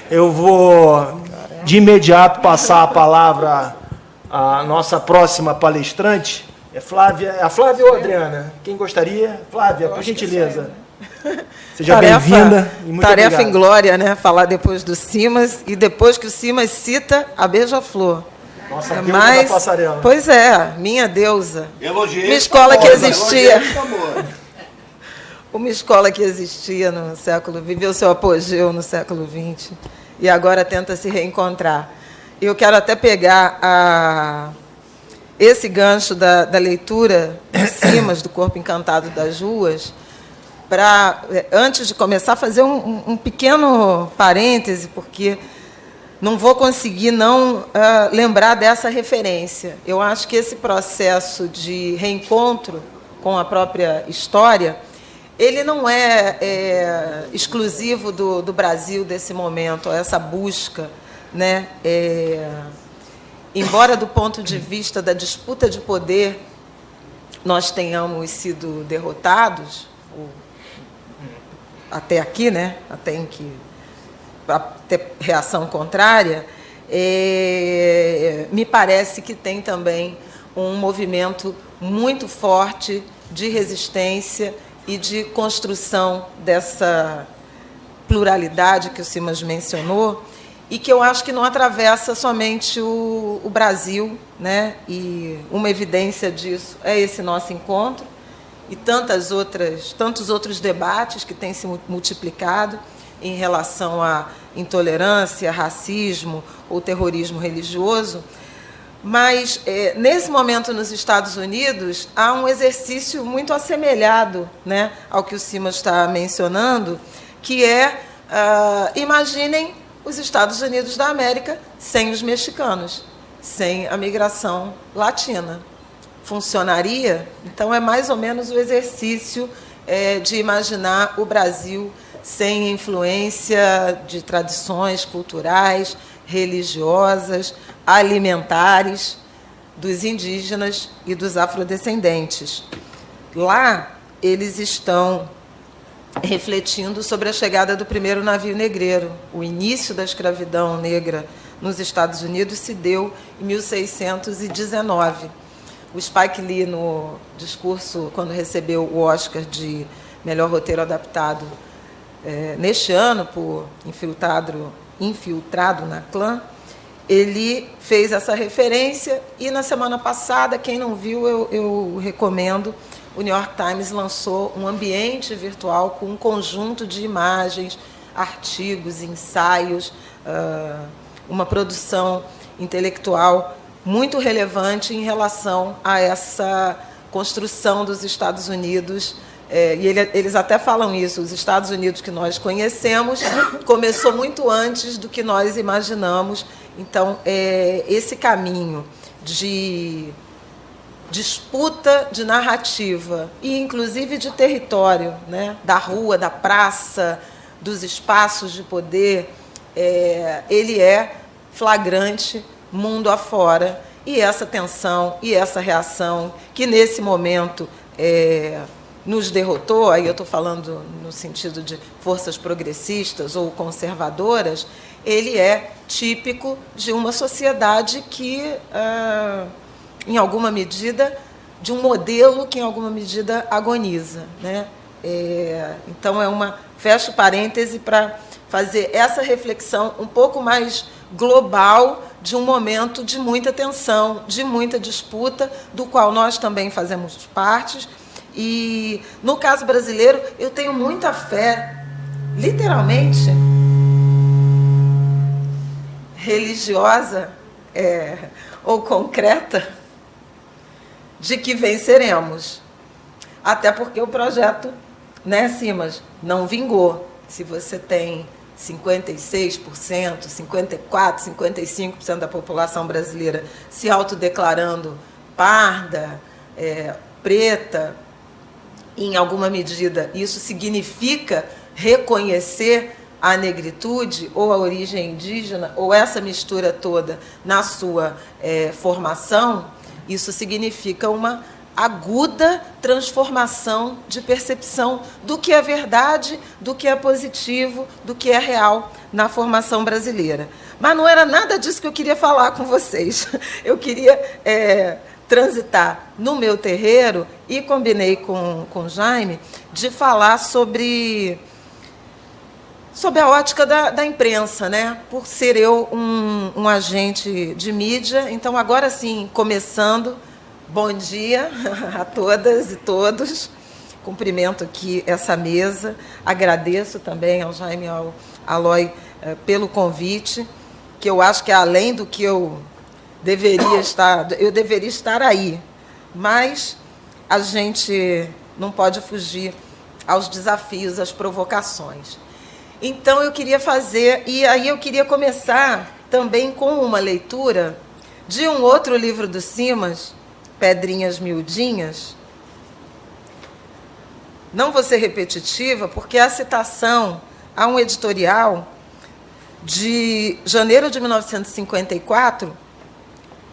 Eu vou, de imediato, passar a palavra à nossa próxima palestrante. É Flávia. É a Flávia ou a Adriana? Quem gostaria? Flávia, por gentileza. Seja bem-vinda e muito tarefa obrigado. Em glória, né? Falar depois do Simas e depois que o Simas cita a Beija-Flor. Nossa, deusa da passarela. Pois é, minha deusa. Elogiei. Uma escola que existia. Elogiei, Uma escola que existia no século, viveu seu apogeu no século XX e agora tenta se reencontrar. Eu quero até pegar esse gancho da leitura de Simas, do Corpo Encantado das Ruas, para, antes de começar, fazer um pequeno parêntese, porque não vou conseguir não lembrar dessa referência. Eu acho que esse processo de reencontro com a própria história, ele não é exclusivo do Brasil desse momento, essa busca, né? Embora, do ponto de vista da disputa de poder, nós tenhamos sido derrotados, até aqui, né? Até em que para ter reação contrária, me parece que tem também um movimento muito forte de resistência e de construção dessa pluralidade que o Simas mencionou, e que eu acho que não atravessa somente o Brasil, né? E uma evidência disso é esse nosso encontro e tantos outros debates que têm se multiplicado em relação à intolerância, racismo ou terrorismo religioso. Mas, nesse momento, nos Estados Unidos, há um exercício muito assemelhado, né, ao que o Simas está mencionando, que imaginem os Estados Unidos da América sem os mexicanos, sem a migração latina. Funcionaria? Então, é mais ou menos o exercício de imaginar o Brasil sem influência de tradições culturais, religiosas, alimentares dos indígenas e dos afrodescendentes. Lá, eles estão refletindo sobre a chegada do primeiro navio negreiro. O início da escravidão negra nos Estados Unidos se deu em 1619. O Spike Lee, no discurso, quando recebeu o Oscar de melhor roteiro adaptado neste ano, por Infiltrado na Clã, ele fez essa referência, e na semana passada, quem não viu, eu recomendo, o New York Times lançou um ambiente virtual com um conjunto de imagens, artigos, ensaios, uma produção intelectual muito relevante em relação a essa construção dos Estados Unidos. E eles até falam isso, os Estados Unidos que nós conhecemos começou muito antes do que nós imaginamos. Então, esse caminho de disputa de narrativa e, inclusive, de território, né, da rua, da praça, dos espaços de poder, ele é flagrante mundo afora. E essa tensão e essa reação que, nesse momento, nos derrotou, aí eu estou falando no sentido de forças progressistas ou conservadoras, ele é típico de uma sociedade que, em alguma medida, de um modelo que, em alguma medida, agoniza, né? Então, fecho parêntese para fazer essa reflexão um pouco mais global de um momento de muita tensão, de muita disputa, do qual nós também fazemos parte. E, no caso brasileiro, eu tenho muita fé, literalmente, religiosa ou concreta, de que venceremos. Até porque o projeto, né, Simas, não vingou. Se você tem 56%, 54%, 55% da população brasileira se autodeclarando parda, preta, em alguma medida, isso significa reconhecer a negritude ou a origem indígena, ou essa mistura toda na sua formação, isso significa uma aguda transformação de percepção do que é verdade, do que é positivo, do que é real na formação brasileira. Mas não era nada disso que eu queria falar com vocês. Eu queria transitar no meu terreiro e combinei com o Jaime de falar sobre a ótica da imprensa, né? Por ser eu um agente de mídia. Então, agora sim, começando, bom dia a todas e todos. Cumprimento aqui essa mesa, agradeço também ao Jaime e ao Aloy pelo convite, que eu acho que é além do que eu deveria estar aí, mas a gente não pode fugir aos desafios, às provocações. Então, eu queria fazer, e aí eu queria começar também com uma leitura de um outro livro do Simas, Pedrinhas Miudinhas. Não vou ser repetitiva, porque a citação a um editorial de janeiro de 1954,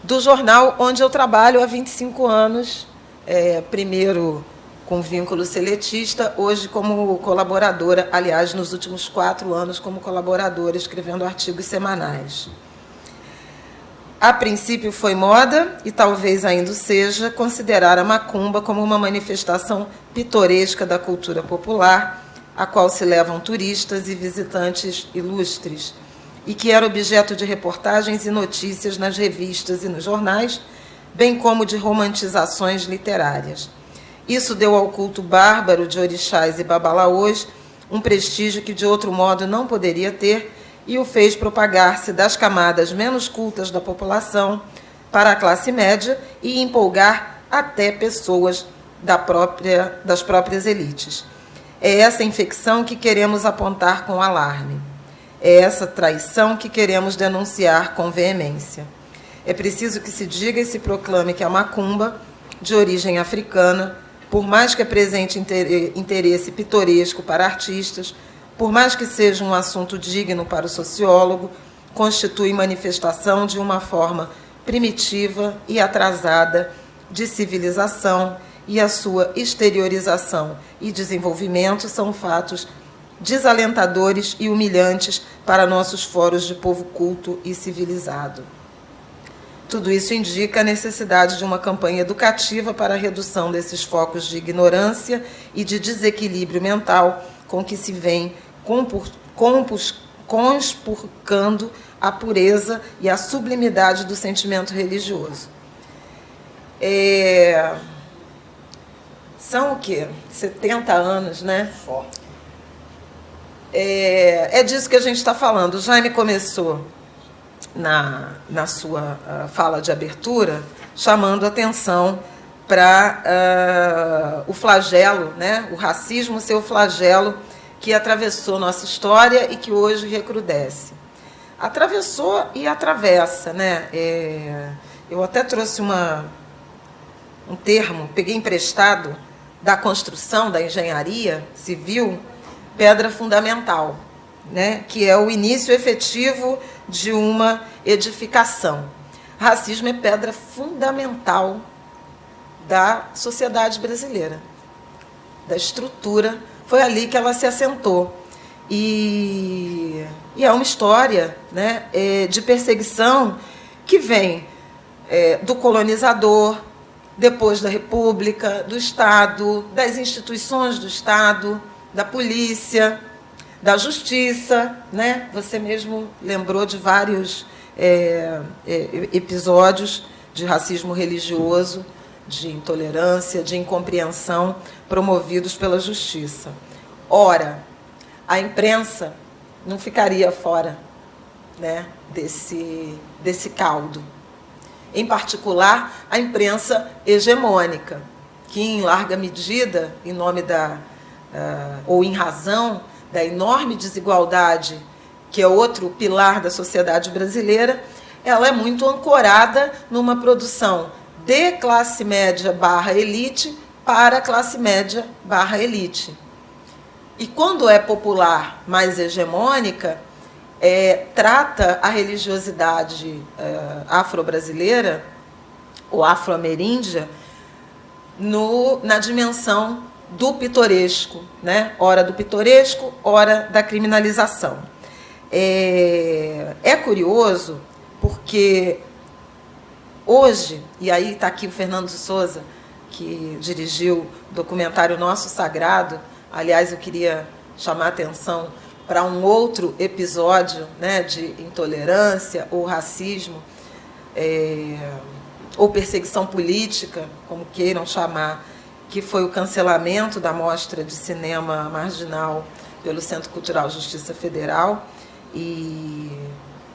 do jornal onde eu trabalho há 25 anos, primeiro com vínculo seletista, hoje como colaboradora, aliás, nos últimos 4 anos como colaboradora, escrevendo artigos semanais. A princípio foi moda, e talvez ainda seja, considerar a macumba como uma manifestação pitoresca da cultura popular, a qual se levam turistas e visitantes ilustres, e que era objeto de reportagens e notícias nas revistas e nos jornais, bem como de romantizações literárias. Isso deu ao culto bárbaro de orixás e babalaôs um prestígio que de outro modo não poderia ter, e o fez propagar-se das camadas menos cultas da população para a classe média e empolgar até pessoas das próprias elites. É essa infecção que queremos apontar com alarme. É essa traição que queremos denunciar com veemência. É preciso que se diga e se proclame que a macumba, de origem africana, por mais que apresente interesse pitoresco para artistas, por mais que seja um assunto digno para o sociólogo, constitui manifestação de uma forma primitiva e atrasada de civilização, e a sua exteriorização e desenvolvimento são fatos desalentadores e humilhantes para nossos fóruns de povo culto e civilizado. Tudo isso indica a necessidade de uma campanha educativa para a redução desses focos de ignorância e de desequilíbrio mental com que se vem conspurcando a pureza e a sublimidade do sentimento religioso. São o quê? 70 anos, né? É disso que a gente está falando. O Jaime começou na sua fala de abertura chamando atenção para o flagelo, né? O racismo ser o flagelo que atravessou nossa história e que hoje recrudesce. Atravessou e atravessa, né? Eu até trouxe um termo, peguei emprestado da construção, da engenharia civil, pedra fundamental, né? Que é o início efetivo de uma edificação. Racismo é pedra fundamental da sociedade brasileira, da estrutura. Foi ali que ela se assentou. E é uma história, né, de perseguição que vem do colonizador, depois da República, do Estado, das instituições do Estado, da polícia, da justiça, né? Você mesmo lembrou de vários episódios de racismo religioso, de intolerância, de incompreensão promovidos pela justiça. Ora, a imprensa não ficaria fora, né, desse caldo. Em particular, a imprensa hegemônica, que, em larga medida, em nome ou em razão da enorme desigualdade, que é outro pilar da sociedade brasileira, ela é muito ancorada numa produção de classe média / elite para classe média / elite. E quando é popular, mais hegemônica, trata a religiosidade afro-brasileira ou afro-ameríndia na dimensão do pitoresco, né? Ora do pitoresco, ora da criminalização. É curioso porque hoje, e aí está aqui o Fernando de Souza, que dirigiu o documentário Nosso Sagrado. Aliás, eu queria chamar a atenção para um outro episódio, né, de intolerância ou racismo, ou perseguição política, como queiram chamar, que foi o cancelamento da Mostra de Cinema Marginal pelo Centro Cultural Justiça Federal, e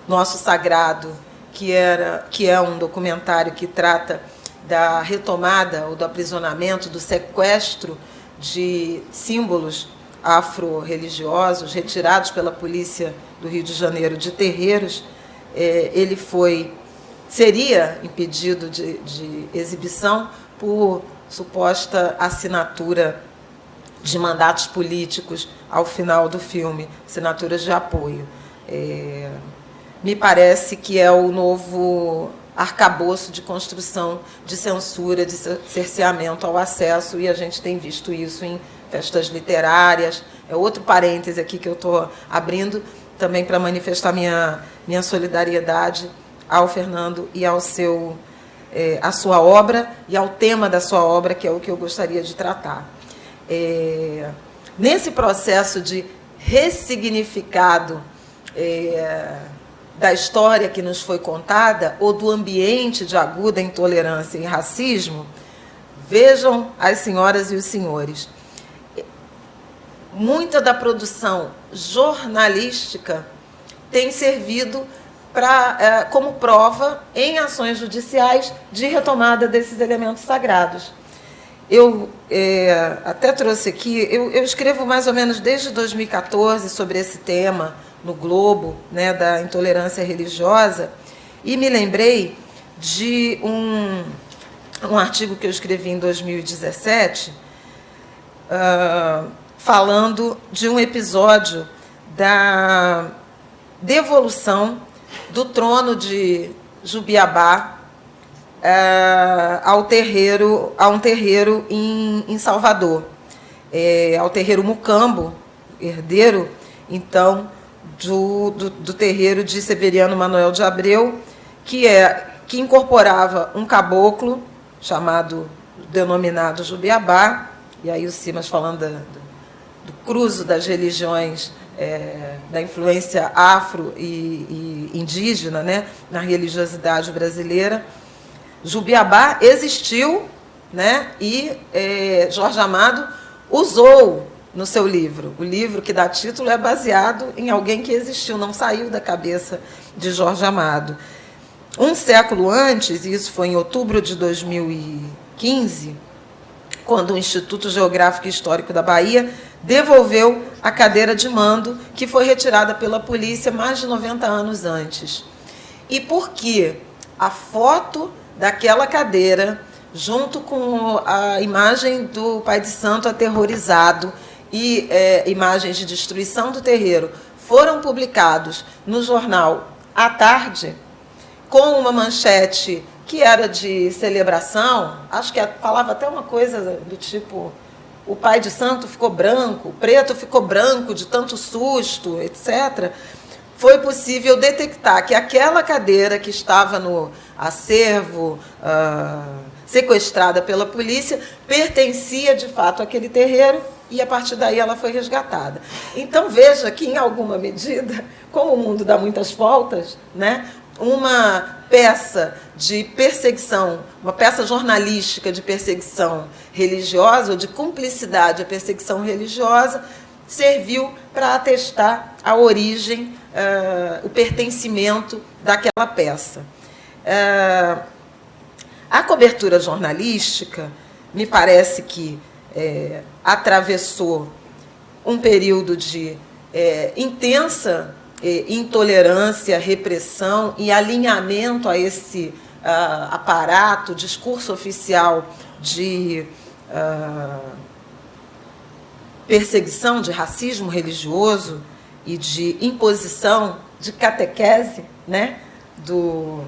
Nosso Sagrado, que é um documentário que trata da retomada ou do aprisionamento, do sequestro de símbolos afro-religiosos retirados pela polícia do Rio de Janeiro de terreiros. Ele seria impedido de exibição por suposta assinatura de mandatos políticos ao final do filme, assinaturas de apoio. Me parece que é o novo arcabouço de construção de censura, de cerceamento ao acesso, e a gente tem visto isso em festas literárias. É outro parêntese aqui que eu estou abrindo também para manifestar minha solidariedade ao Fernando e à sua obra e ao tema da sua obra, que é o que eu gostaria de tratar. Nesse processo de ressignificado da história que nos foi contada, ou do ambiente de aguda intolerância e racismo, vejam as senhoras e os senhores, muita da produção jornalística tem servido como prova em ações judiciais de retomada desses elementos sagrados. Eu até trouxe aqui, eu escrevo mais ou menos desde 2014 sobre esse tema, no Globo, né, da intolerância religiosa, e me lembrei de um artigo que eu escrevi em 2017, falando de um episódio da devolução do trono de Jubiabá a um terreiro em Salvador, ao terreiro Mucambo, herdeiro, então, do terreiro de Severiano Manuel de Abreu, que incorporava um caboclo denominado Jubiabá, e aí o Simas falando do cruzo das religiões, da influência afro e indígena, né, na religiosidade brasileira. Jubiabá existiu, né, e Jorge Amado usou no seu livro. O livro que dá título é baseado em alguém que existiu, não saiu da cabeça de Jorge Amado. Um século antes, e isso foi em outubro de 2015, quando o Instituto Geográfico e Histórico da Bahia devolveu a cadeira de mando, que foi retirada pela polícia mais de 90 anos antes. E por que a foto daquela cadeira, junto com a imagem do Pai de Santo aterrorizado e imagens de destruição do terreiro, foram publicados no jornal à tarde, com uma manchete que era de celebração, acho que falava até uma coisa do tipo: o Pai de Santo ficou branco, o preto ficou branco de tanto susto, etc., foi possível detectar que aquela cadeira que estava no acervo, sequestrada pela polícia, pertencia de fato àquele terreiro, e a partir daí ela foi resgatada. Então veja que, em alguma medida, como o mundo dá muitas voltas, né, uma peça de perseguição, uma peça jornalística de perseguição religiosa, ou de cumplicidade à perseguição religiosa, serviu para atestar a origem, o pertencimento daquela peça. A cobertura jornalística, me parece que atravessou um período de intensa intolerância, repressão e alinhamento a esse aparato, discurso oficial de perseguição, de racismo religioso e de imposição, de catequese, né, do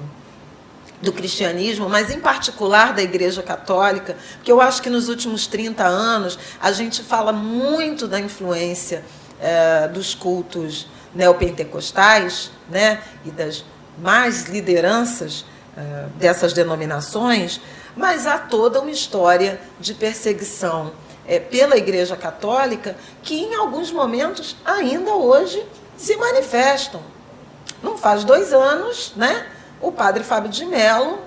cristianismo, mas em particular da Igreja Católica, porque eu acho que nos últimos 30 anos a gente fala muito da influência dos cultos neopentecostais, né, e das mais lideranças dessas denominações, mas há toda uma história de perseguição pela Igreja Católica que, em alguns momentos, ainda hoje se manifestam. Não faz 2 anos, né, o padre Fábio de Mello,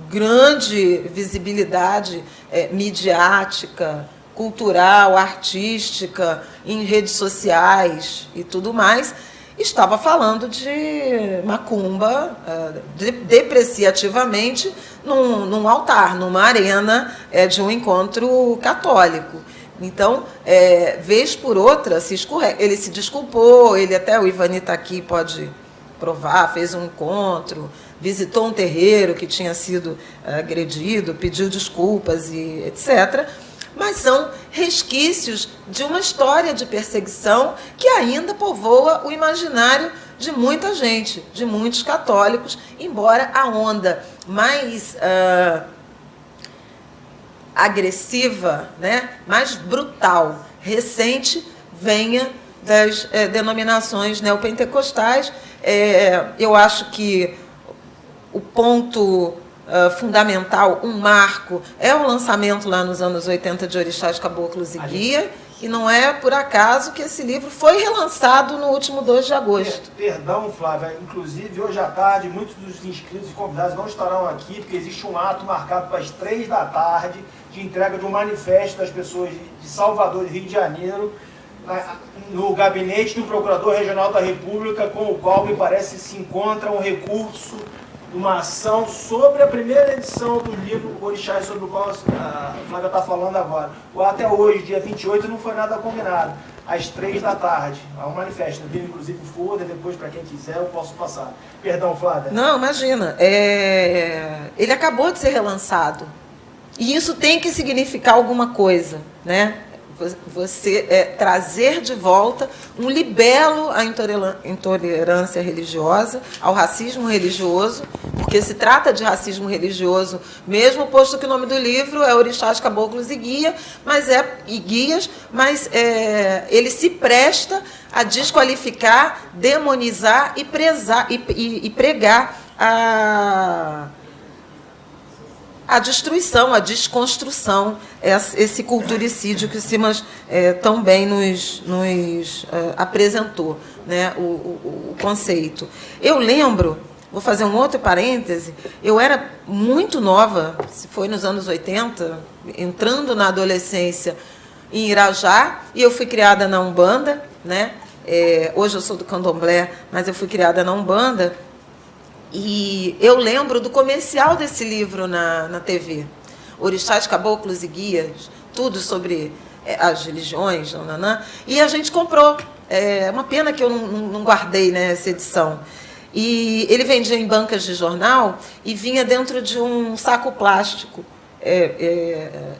grande visibilidade midiática, cultural, artística, em redes sociais e tudo mais, estava falando de macumba depreciativamente num altar, numa arena de um encontro católico. Então, vez por outra, se escorrega. Ele se desculpou, o Ivani está aqui, pode provar, fez um encontro, visitou um terreiro que tinha sido agredido, pediu desculpas e etc., mas são resquícios de uma história de perseguição que ainda povoa o imaginário de muita gente, de muitos católicos, embora a onda mais agressiva, né, mais brutal, recente, venha das denominações neopentecostais. Eu acho que o ponto fundamental, um marco, é o lançamento lá nos anos 80 de Orixás, Caboclos e Guia, e não é por acaso que esse livro foi relançado no último 2 de agosto. Perdão, Flávia, inclusive hoje à tarde muitos dos inscritos e convidados não estarão aqui, porque existe um ato marcado para as 3 da tarde de entrega de um manifesto das pessoas de Salvador e Rio de Janeiro, no gabinete do Procurador Regional da República, com o qual me parece se encontra um recurso de uma ação sobre a primeira edição do livro Orixás, sobre o qual a Flávia está falando agora. Até hoje, dia 28, não foi nada combinado. Às 3 da tarde. Há um manifesto. Eu vi, inclusive, o folder, depois, para quem quiser, eu posso passar. Perdão, Flávia. Não, imagina. Ele acabou de ser relançado. E isso tem que significar alguma coisa, né? Você trazer de volta um libelo à intolerância religiosa, ao racismo religioso, porque se trata de racismo religioso, mesmo posto que o nome do livro é Orixás, Caboclos e Guias, mas ele se presta a desqualificar, demonizar e pregar a destruição, a desconstrução, esse culturicídio que o Simas tão bem nos apresentou, né, o conceito. Eu lembro, vou fazer um outro parêntese, eu era muito nova, se foi nos anos 80, entrando na adolescência em Irajá, e eu fui criada na Umbanda, né? Hoje eu sou do Candomblé, mas eu fui criada na Umbanda. E eu lembro do comercial desse livro na TV, Orixás, Caboclos e Guias, tudo sobre as religiões, e a gente comprou. É uma pena que eu não guardei, né, essa edição. E ele vendia em bancas de jornal e vinha dentro de um saco plástico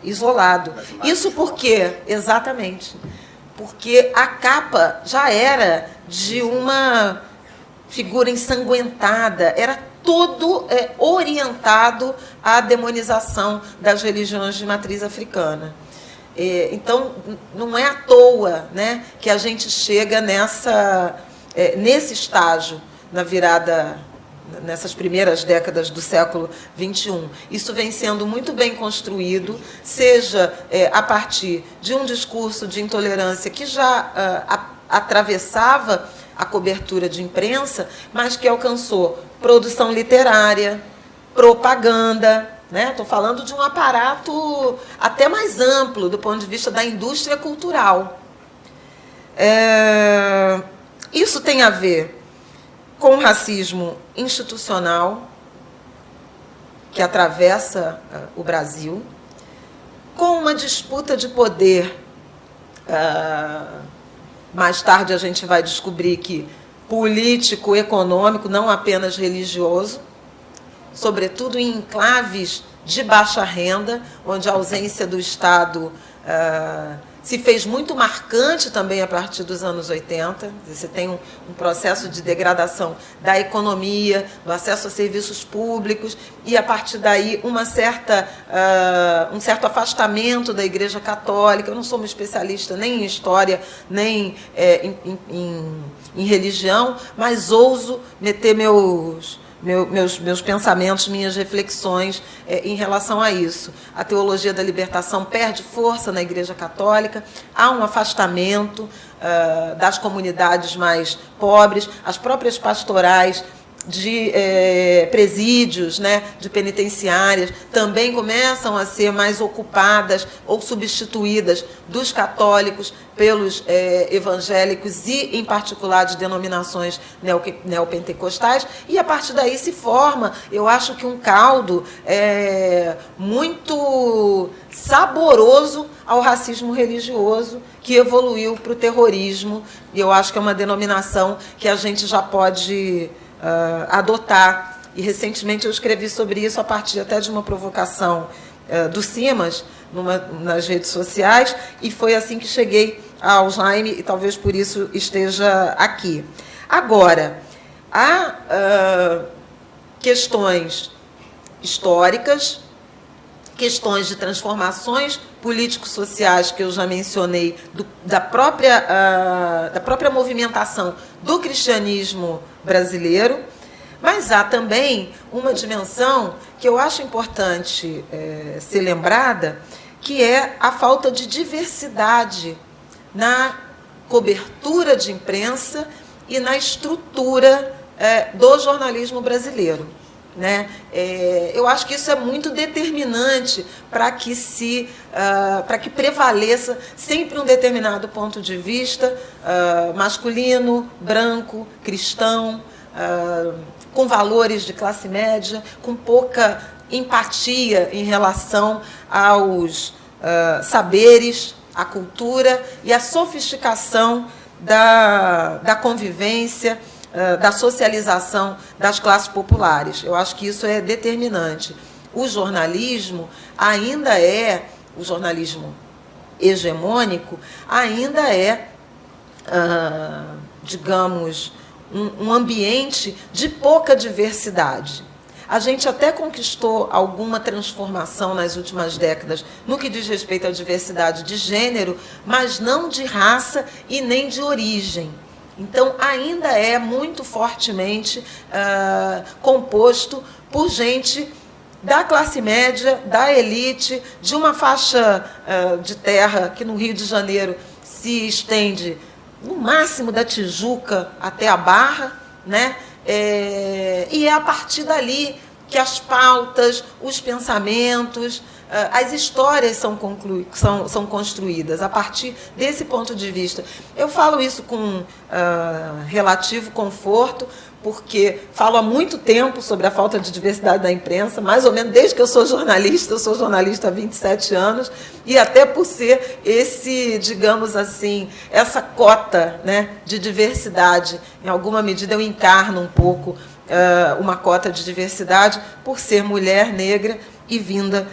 isolado. Isso por quê? Exatamente. Porque a capa já era de uma figura ensanguentada, era todo orientado à demonização das religiões de matriz africana. Então, não é à toa, né, que a gente chega nesse estágio, na virada, nessas primeiras décadas do século XXI. Isso vem sendo muito bem construído, seja a partir de um discurso de intolerância que já atravessava a cobertura de imprensa, mas que alcançou produção literária, propaganda, né? Estou falando de um aparato até mais amplo do ponto de vista da indústria cultural. Isso tem a ver com o racismo institucional que atravessa o Brasil, com uma disputa de poder. Mais tarde a gente vai descobrir que político, econômico, não apenas religioso, sobretudo em enclaves de baixa renda, onde a ausência do Estado se fez muito marcante também a partir dos anos 80. Você tem um processo de degradação da economia, do acesso a serviços públicos, e, a partir daí, um certo afastamento da Igreja Católica. Eu não sou uma especialista nem em história, nem em religião, mas ouso meter meus pensamentos, minhas reflexões em relação a isso. A teologia da libertação perde força na Igreja Católica, há um afastamento das comunidades mais pobres, as próprias pastorais de presídios, né, de penitenciárias, também começam a ser mais ocupadas ou substituídas dos católicos pelos evangélicos e, em particular, de denominações neopentecostais, e, a partir daí, se forma, eu acho que um caldo muito saboroso ao racismo religioso, que evoluiu para o terrorismo, e eu acho que é uma denominação que a gente já pode adotar. E, recentemente, eu escrevi sobre isso a partir até de uma provocação do Simas, nas redes sociais, e foi assim que cheguei ao Jaime, e talvez por isso esteja aqui. Agora, há questões históricas, questões de transformações político-sociais que eu já mencionei, da própria movimentação do cristianismo brasileiro, mas há também uma dimensão que eu acho importante ser lembrada, que é a falta de diversidade na cobertura de imprensa e na estrutura do jornalismo brasileiro, né? Eu acho que isso é muito determinante para que prevaleça sempre um determinado ponto de vista masculino, branco, cristão, com valores de classe média, com pouca empatia em relação aos saberes, à cultura e à sofisticação da convivência, da socialização das classes populares. Eu acho que isso é determinante. O jornalismo o jornalismo hegemônico, ainda digamos, um ambiente de pouca diversidade. A gente até conquistou alguma transformação nas últimas décadas no que diz respeito à diversidade de gênero, mas não de raça e nem de origem. Então, ainda é muito fortemente composto por gente da classe média, da elite, de uma faixa de terra que no Rio de Janeiro se estende no máximo da Tijuca até a Barra, né? E é a partir dali que as pautas, os pensamentos, as histórias são construídas, a partir desse ponto de vista. Eu falo isso com relativo conforto, porque falo há muito tempo sobre a falta de diversidade da imprensa, mais ou menos desde que eu sou jornalista há 27 anos, e até por ser digamos assim, essa cota, né, de diversidade. Em alguma medida eu encarno um pouco uma cota de diversidade por ser mulher, negra e vinda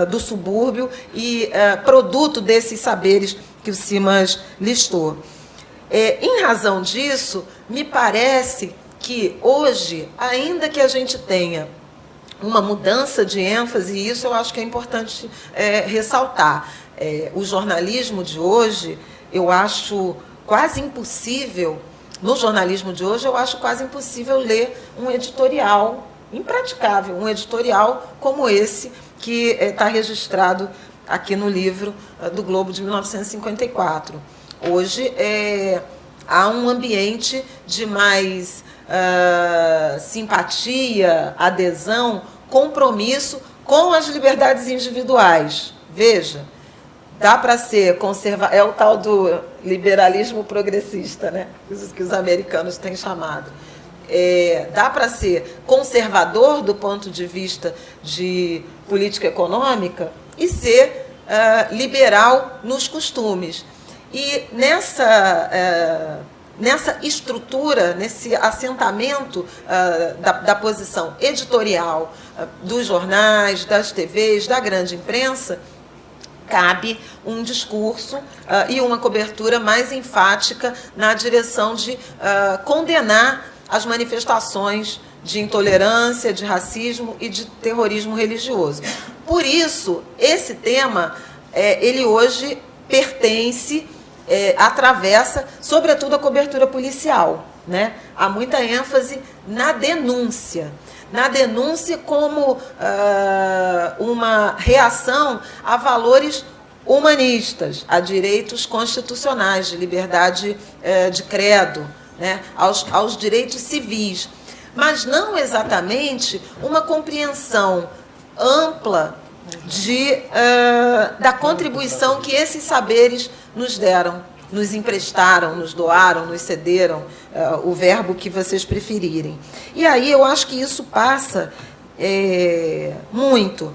do subúrbio e produto desses saberes que o Simas listou. Em razão disso, me parece que hoje, ainda que a gente tenha uma mudança de ênfase, e isso eu acho que é importante ressaltar, o jornalismo de hoje, eu acho quase impossível, no jornalismo de hoje, eu acho quase impossível ler um editorial, impraticável, um editorial como esse, que está registrado aqui no livro do Globo de 1954. Hoje, há um ambiente de mais simpatia, adesão, compromisso com as liberdades individuais. Veja, dá para ser conservador, é o tal do liberalismo progressista, né, que os americanos têm chamado. Dá para ser conservador do ponto de vista de política econômica e ser liberal nos costumes. E nessa estrutura, nesse assentamento da posição editorial dos jornais, das TVs, da grande imprensa, cabe um discurso e uma cobertura mais enfática na direção de condenar as manifestações de intolerância, de racismo e de terrorismo religioso. Por isso, esse tema, ele hoje pertence, atravessa, sobretudo, a cobertura policial, né? Há muita ênfase na denúncia como uma reação a valores humanistas, a direitos constitucionais, de liberdade de credo, né? aos direitos civis, mas não exatamente uma compreensão ampla da contribuição que esses saberes nos deram, nos emprestaram, nos doaram, nos cederam, o verbo que vocês preferirem. E aí eu acho que isso passa muito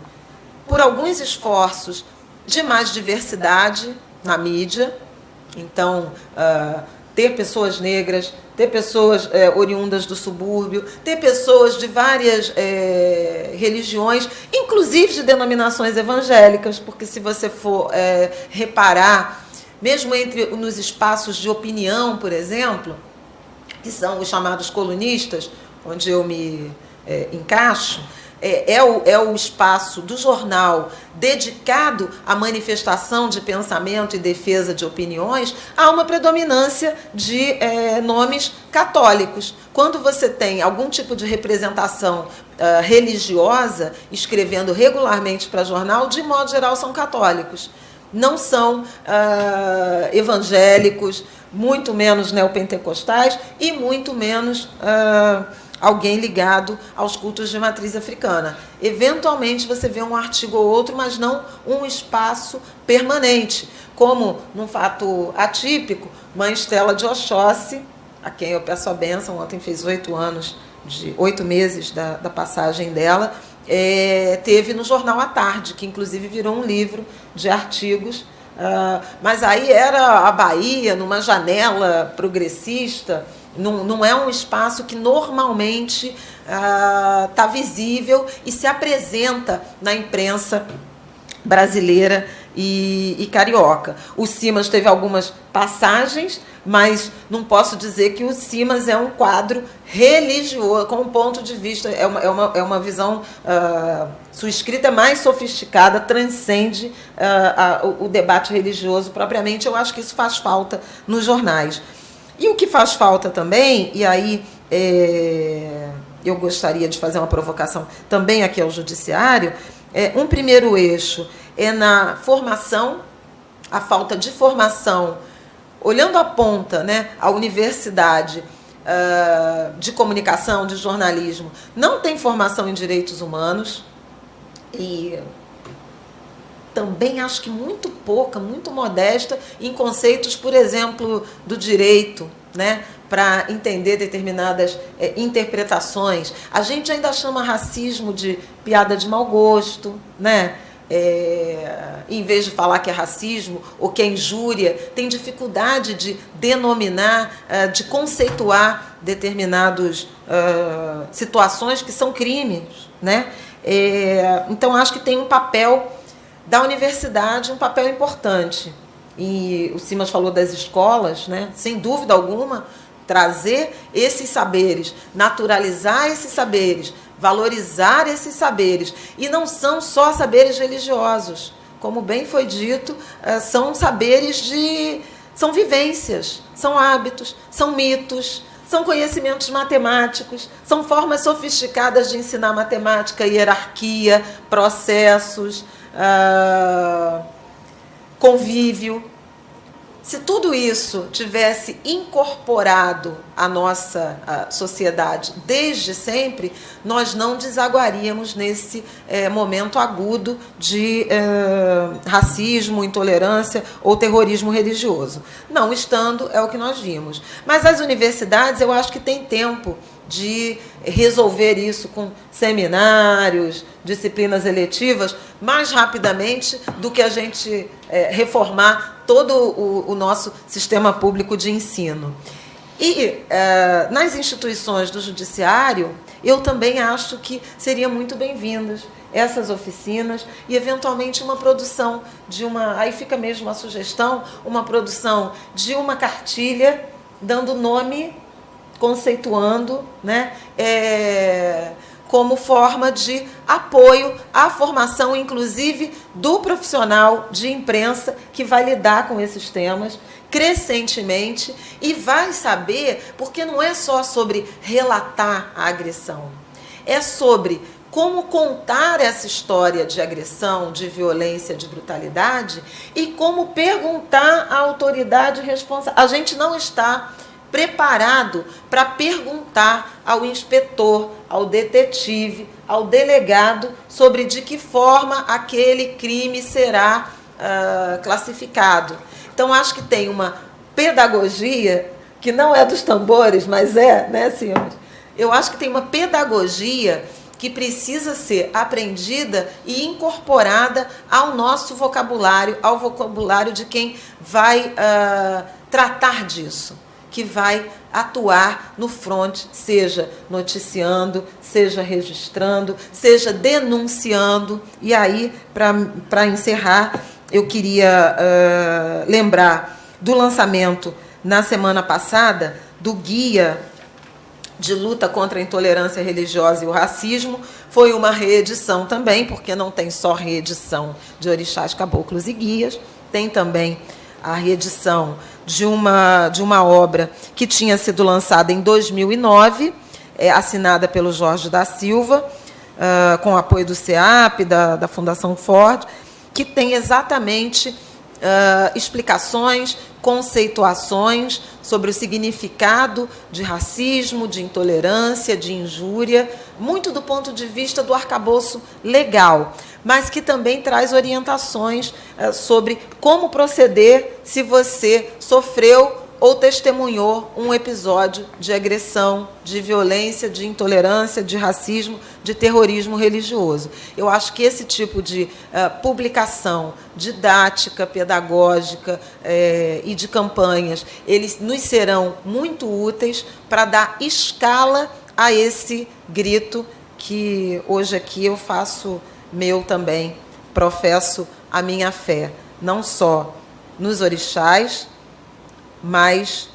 por alguns esforços de mais diversidade na mídia. Então, ter pessoas negras, ter pessoas oriundas do subúrbio, ter pessoas de várias religiões, inclusive de denominações evangélicas, porque se você for reparar, mesmo nos espaços de opinião, por exemplo, que são os chamados colunistas, onde eu me encaixo, é o espaço do jornal dedicado à manifestação de pensamento e defesa de opiniões, há uma predominância de nomes católicos. Quando você tem algum tipo de representação religiosa escrevendo regularmente para jornal, de modo geral são católicos. Não são evangélicos, muito menos neopentecostais e muito menos alguém ligado aos cultos de matriz africana. Eventualmente você vê um artigo ou outro, mas não um espaço permanente. Como, num fato atípico, Mãe Estela de Oxóssi, a quem eu peço a bênção, ontem fez 8 meses da passagem dela, teve no Jornal à Tarde, que inclusive virou um livro de artigos, mas aí era a Bahia, numa janela progressista. Não é um espaço que normalmente está visível e se apresenta na imprensa brasileira e carioca. O Simas teve algumas passagens, mas não posso dizer que o Simas é um quadro religioso, com um ponto de vista, é uma visão, sua escrita é mais sofisticada, transcende o debate religioso propriamente. Eu acho que isso faz falta nos jornais. E o que faz falta também, e aí eu gostaria de fazer uma provocação também aqui ao Judiciário, um primeiro eixo é na formação, a falta de formação, olhando a ponta, né, a universidade de comunicação, de jornalismo, não tem formação em direitos humanos, e também acho que muito pouca, muito modesta em conceitos, por exemplo, do direito, né, para entender determinadas interpretações. A gente ainda chama racismo de piada de mau gosto, né? Em vez de falar que é racismo ou que é injúria, tem dificuldade de denominar, de conceituar determinadas situações que são crimes, né? Então, acho que tem um papel da universidade, um papel importante. E o Simas falou das escolas, né? Sem dúvida alguma, trazer esses saberes, naturalizar esses saberes, valorizar esses saberes. E não são só saberes religiosos. Como bem foi dito, são saberes são vivências, são hábitos, são mitos, são conhecimentos matemáticos, são formas sofisticadas de ensinar matemática, hierarquia, processos, convívio. Se tudo isso tivesse incorporado à nossa sociedade desde sempre, nós não desaguaríamos nesse momento agudo de racismo, intolerância ou terrorismo religioso. Não estando, é o que nós vimos. Mas as universidades, eu acho que têm tempo de resolver isso com seminários, disciplinas eletivas, mais rapidamente do que a gente reformar todo o nosso sistema público de ensino. E nas instituições do judiciário, eu também acho que seriam muito bem-vindas essas oficinas e, eventualmente, uma produção de uma... Aí fica mesmo uma sugestão, uma produção de uma cartilha, dando nome, conceituando, né, como forma de apoio à formação, inclusive, do profissional de imprensa que vai lidar com esses temas crescentemente e vai saber, porque não é só sobre relatar a agressão, é sobre como contar essa história de agressão, de violência, de brutalidade e como perguntar à autoridade responsável. A gente não está preparado para perguntar ao inspetor, ao detetive, ao delegado sobre de que forma aquele crime será classificado. Então, acho que tem uma pedagogia, que não é dos tambores, mas né, senhores? Eu acho que tem uma pedagogia que precisa ser aprendida e incorporada ao nosso vocabulário, ao vocabulário de quem vai tratar disso, que vai atuar no front, seja noticiando, seja registrando, seja denunciando. E aí, para encerrar, eu queria lembrar do lançamento, na semana passada, do Guia de Luta contra a Intolerância Religiosa e o Racismo. Foi uma reedição também, porque não tem só reedição de orixás, caboclos e guias, tem também a reedição de uma obra que tinha sido lançada em 2009, assinada pelo Jorge da Silva, com o apoio do CEAP, da Fundação Ford, que tem exatamente explicações, conceituações sobre o significado de racismo, de intolerância, de injúria, muito do ponto de vista do arcabouço legal, mas que também traz orientações sobre como proceder se você sofreu ou testemunhou um episódio de agressão, de violência, de intolerância, de racismo, de terrorismo religioso. Eu acho que esse tipo de publicação didática, pedagógica e de campanhas, eles nos serão muito úteis para dar escala a esse grito que hoje aqui eu faço meu também, professo a minha fé, não só nos orixás, mas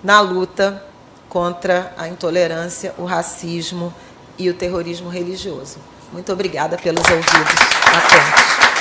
na luta contra a intolerância, o racismo e o terrorismo religioso. Muito obrigada pelos ouvidos atentos.